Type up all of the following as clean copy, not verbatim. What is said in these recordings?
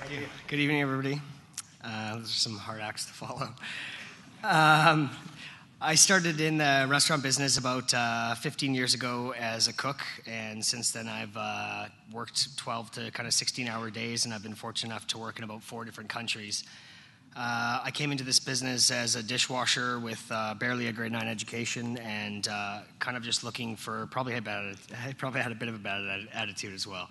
How are you? Good evening, everybody. Those are some hard acts to follow. I started in the restaurant business about 15 years ago as a cook, and since then I've worked 12 to kind of 16-hour days, and I've been fortunate enough to work in about 4 different countries. I came into this business as a dishwasher with barely a grade 9 education, and kind of just looking for I probably had a bit of a bad attitude as well.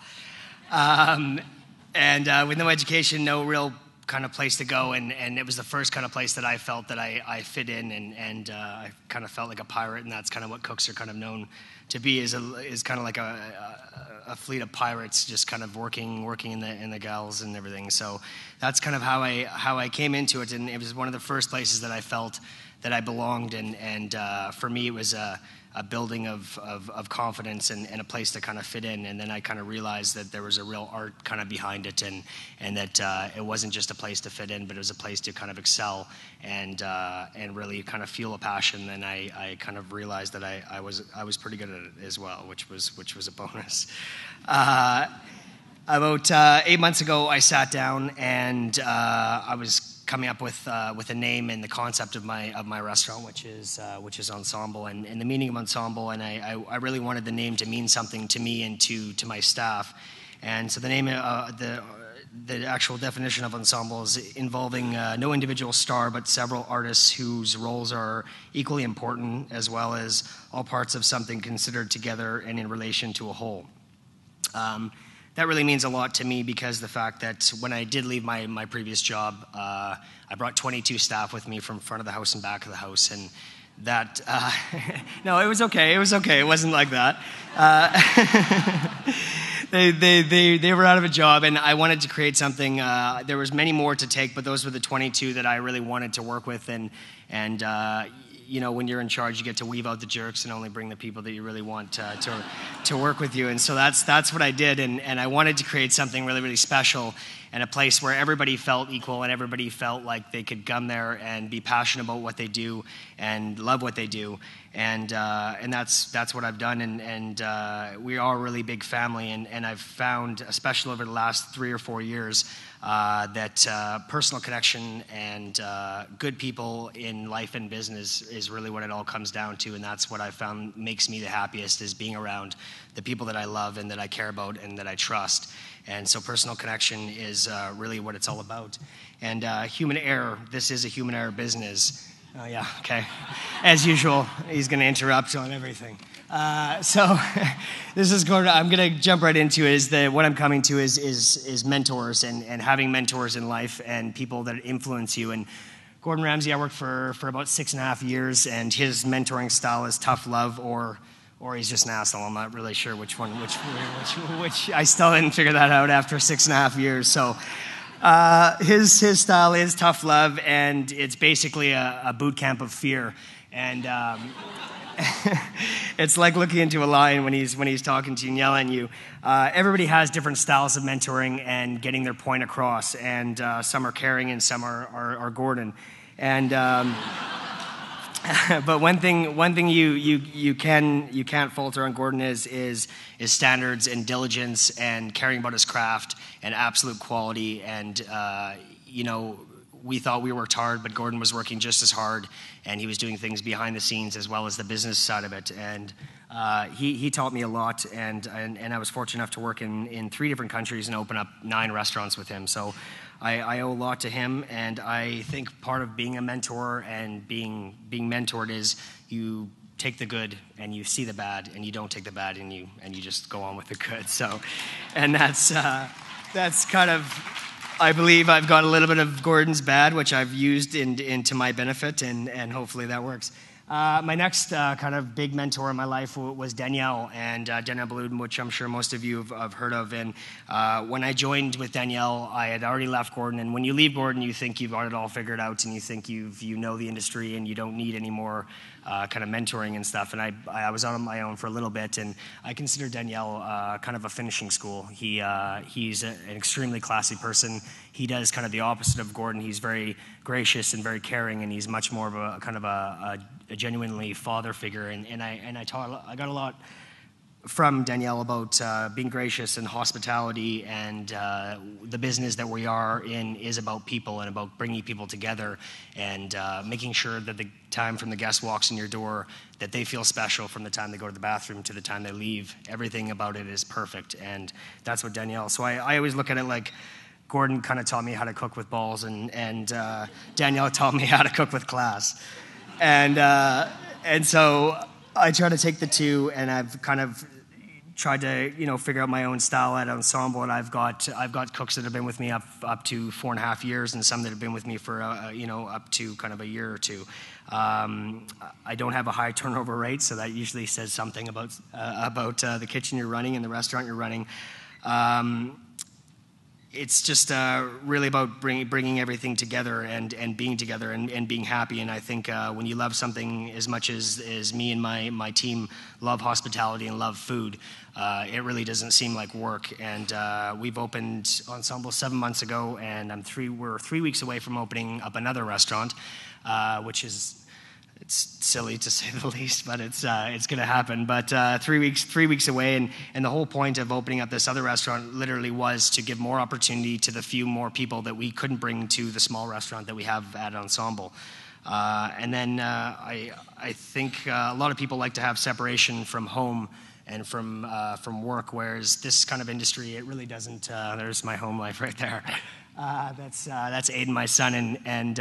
With no education, no real kind of place to go, and it was the first kind of place that I felt that I fit in, and I kind of felt like a pirate, and that's kind of what cooks are kind of known to be, is kind of like a fleet of pirates, just kind of working in the gals and everything. So that's kind of how I came into it, and it was one of the first places that I felt that I belonged, and for me it was a building of confidence and a place to kind of fit in. And then I kind of realized that there was a real art kind of behind it, and that it wasn't just a place to fit in, but it was a place to kind of excel and really kind of feel a passion. And I kind of realized that I was pretty good at it as well, which was a bonus. About 8 months ago, I sat down and I was coming up with a name and the concept of my restaurant, which is Ensemble, and the meaning of Ensemble. And I really wanted the name to mean something to me and to my staff. And so the name, the actual definition of Ensemble is involving no individual star, but several artists whose roles are equally important, as well as all parts of something considered together and in relation to a whole. That really means a lot to me, because the fact that when I did leave my previous job, I brought 22 staff with me from front of the house and back of the house, and that no, it was okay. It wasn't like that. They were out of a job, and I wanted to create something. There was many more to take, but those were the 22 that I really wanted to work with, and you know, when you're in charge, you get to weave out the jerks and only bring the people that you really want to work with you. And so that's what I did, and I wanted to create something really, really special, and a place where everybody felt equal and everybody felt like they could come there and be passionate about what they do and love what they do. And that's what I've done, and we are a really big family, and I've found, especially over the last 3 or 4 years, that personal connection and good people in life and business is really what it all comes down to, and that's what I found makes me the happiest, is being around the people that I love and that I care about and that I trust. And so personal connection is really what it's all about. And human error, this is a human error business. Oh, yeah, okay. As usual, he's going to interrupt on everything. So this is I'm going to jump right into it. What I'm coming to is mentors and having mentors in life and people that influence you. And Gordon Ramsay, I worked for about 6.5 years, and his mentoring style is tough love or he's just an asshole. I'm not really sure which I still didn't figure that out after 6.5 years. So his style is tough love, and it's basically a boot camp of fear. And it's like looking into a lion when he's talking to you and yelling at you. Everybody has different styles of mentoring and getting their point across, and some are caring and some are Gordon. And but one thing you can't falter on Gordon is standards and diligence and caring about his craft and absolute quality. And you know, we thought we worked hard, but Gordon was working just as hard, and he was doing things behind the scenes as well as the business side of it. And he taught me a lot, and I was fortunate enough to work in 3 different countries and open up 9 restaurants with him. So I owe a lot to him, and I think part of being a mentor and being mentored is you take the good and you see the bad, and you don't take the bad and you just go on with the good. So, and that's kind of, I believe I've got a little bit of Gordon's bad, which I've used into my benefit, and hopefully that works. My next kind of big mentor in my life was Danielle, and Danielle Bluden, which I'm sure most of you have heard of. And when I joined with Danielle, I had already left Gordon. And when you leave Gordon, you think you've got it all figured out, and you think you know the industry, and you don't need any more kind of mentoring and stuff. And I was on my own for a little bit, and I consider Danielle kind of a finishing school. He's an extremely classy person. He does kind of the opposite of Gordon. He's very gracious and very caring, and he's much more of a kind of a genuinely father figure. And I got a lot from Danielle about being gracious and hospitality, and the business that we are in is about people and about bringing people together and making sure that the time from the guest walks in your door, that they feel special from the time they go to the bathroom to the time they leave. Everything about it is perfect, and that's what Danielle. So I always look at it like Gordon kind of taught me how to cook with balls, and Danielle taught me how to cook with class. And so I try to take the two, and I've kind of tried to, figure out my own style at Ensemble, and I've got cooks that have been with me up to 4.5 years, and some that have been with me for up to kind of a year or two. I don't have a high turnover rate, so that usually says something about the kitchen you're running and the restaurant you're running. It's just really about bringing everything together and being together and being happy. And I think when you love something as much as me and my team love hospitality and love food, it really doesn't seem like work. And we've opened Ensemble 7 months ago, and we're 3 weeks away from opening up another restaurant, which is... It's silly to say the least, but it's going to happen. But 3 weeks away, and the whole point of opening up this other restaurant literally was to give more opportunity to the few more people that we couldn't bring to the small restaurant that we have at Ensemble. And then I think a lot of people like to have separation from home and from work, whereas this kind of industry, it really doesn't. There's my home life right there. That's Aiden, my son, and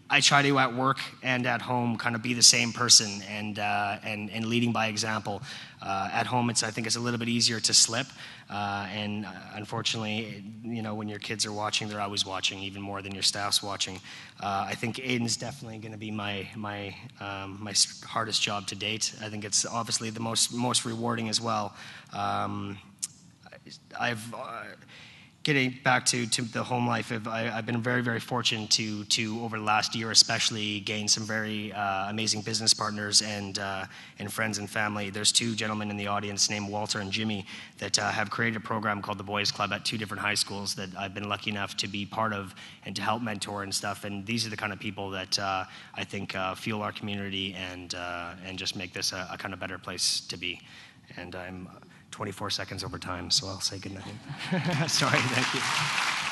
I try to, at work and at home, kind of be the same person and leading by example. At home, I think it's a little bit easier to slip, and unfortunately, when your kids are watching, they're always watching, even more than your staff's watching. I think Aiden's definitely going to be my hardest job to date. I think it's obviously the most rewarding as well. Getting back to the home life, I've been very, very fortunate to over the last year especially gain some very amazing business partners and friends and family. There's 2 gentlemen in the audience named Walter and Jimmy that have created a program called the Boys Club at 2 different high schools that I've been lucky enough to be part of and to help mentor and stuff. And these are the kind of people that I think fuel our community and just make this a kind of better place to be. And I'm 24 seconds over time, so I'll say goodnight. Sorry, thank you.